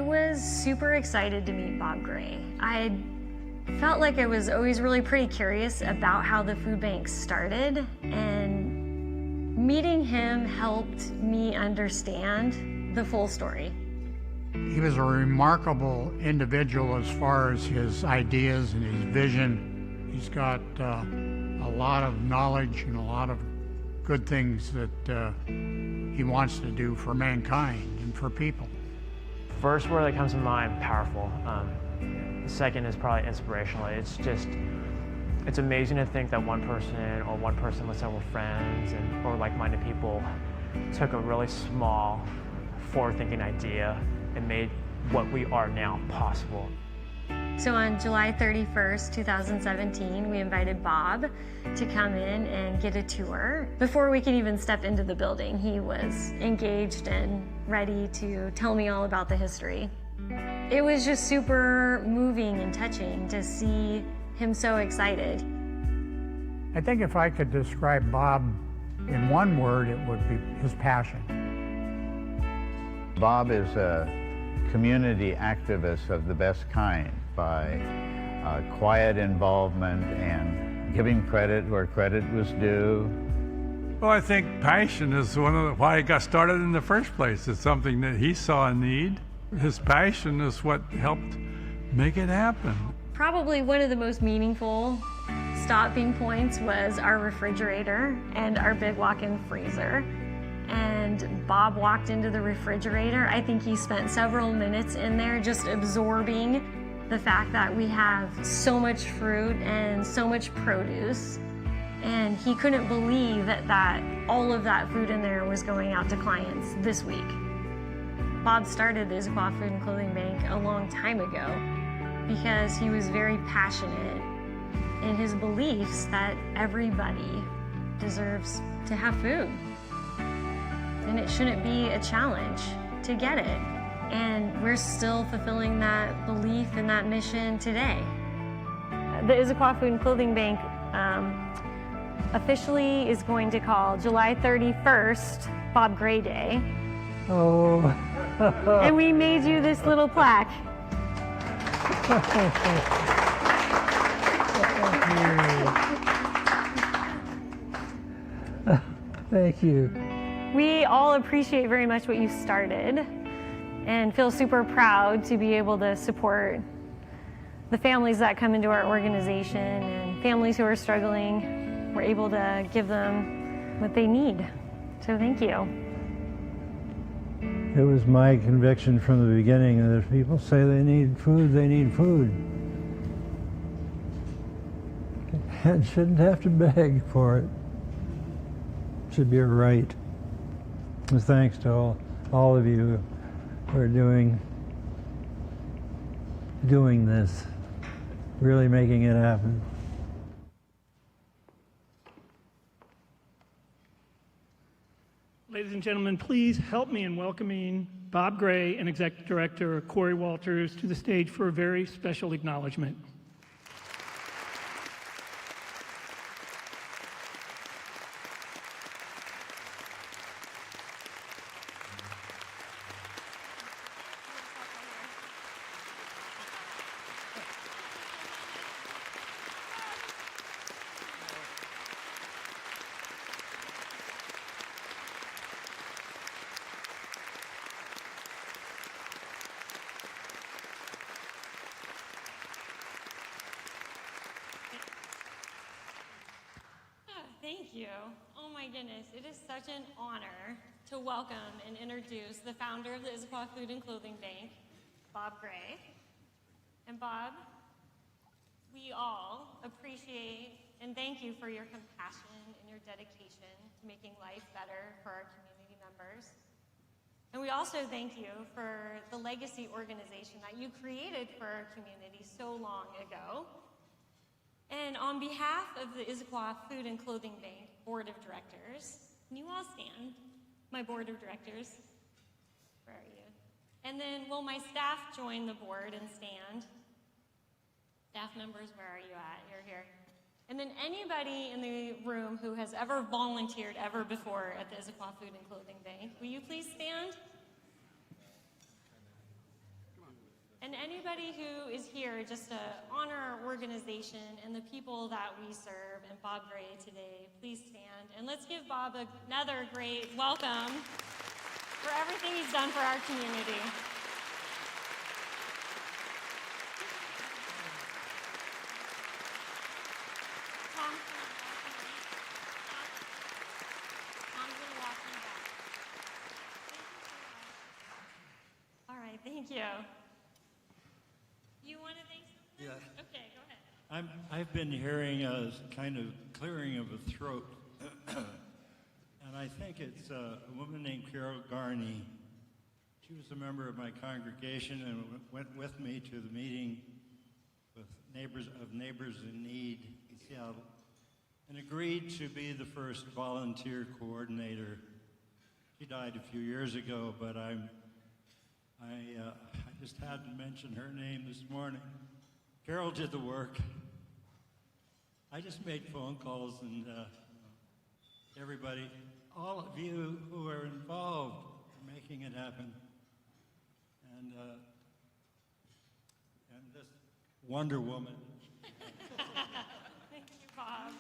I was super excited to meet Bob Gray. I felt like I was always really pretty curious about how the food bank started, and meeting him helped me understand the full story. He was a remarkable individual as far as his ideas and his vision. He's got a lot of knowledge and a lot of good things that he wants to do for mankind and for people. First word that comes to mind, powerful. The second is probably inspirational. It's amazing to think that one person with several friends or like-minded people took a really small, forward-thinking idea and made what we are now possible. So on July 31st, 2017, we invited Bob to come in and get a tour. Before we could even step into the building, he was engaged and ready to tell me all about the history. It was just super moving and touching to see him so excited. I think if I could describe Bob in one word, it would be his passion. Bob is a community activist of the best kind by quiet involvement and giving credit where credit was due. Well, I think passion is why he got started in the first place. It's something that he saw a need. His passion is what helped make it happen. Probably one of the most meaningful stopping points was our refrigerator and our big walk-in freezer. And Bob walked into the refrigerator. I think he spent several minutes in there just absorbing the fact that we have so much fruit and so much produce. And he couldn't believe that all of that food in there was going out to clients this week. Bob started the Issaquah Food and Clothing Bank a long time ago because he was very passionate in his beliefs that everybody deserves to have food. And it shouldn't be a challenge to get it. And we're still fulfilling that belief and that mission today. The Issaquah Food and Clothing Bank officially is going to call July 31st Bob Gray Day. Oh. And we made you this little plaque. Thank you. We all appreciate very much what you started and feel super proud to be able to support the families that come into our organization and families who are struggling. We're able to give them what they need. So thank you. It was my conviction from the beginning that if people say they need food, they need food. And shouldn't have to beg for it. Should be a right. And thanks to all of you for doing this, really making it happen. Ladies and gentlemen, please help me in welcoming Bob Gray and Executive Director Corey Walters to the stage for a very special acknowledgement. Thank you. Oh my goodness, it is such an honor to welcome and introduce the founder of the Issaquah Food and Clothing Bank, Bob Gray. And Bob, we all appreciate and thank you for your compassion and your dedication to making life better for our community members. And we also thank you for the legacy organization that you created for our community so long ago. And on behalf of the Issaquah Food and Clothing Bank Board of Directors, can you all stand? My Board of Directors, where are you? And then will my staff join the board and stand? Staff members, where are you at? You're here. And then anybody in the room who has ever volunteered ever before at the Issaquah Food and Clothing Bank, will you please stand? And anybody who is here just to honor our organization and the people that we serve and Bob Gray today, please stand. And let's give Bob another great welcome for everything he's done for our community. Tom's gonna walk you back. All right, thank you. You want to thank someone? Yeah. Okay, go ahead. I've been hearing a kind of clearing of a throat, and I think it's a woman named Carol Garney. She was a member of my congregation and went with me to the meeting with Neighbors in Need in Seattle, and agreed to be the first volunteer coordinator. She died a few years ago, but I just had to mention her name this morning. Carol did the work. I just made phone calls, and everybody, all of you who are involved in making it happen. And this Wonder Woman. Thank you, Bob.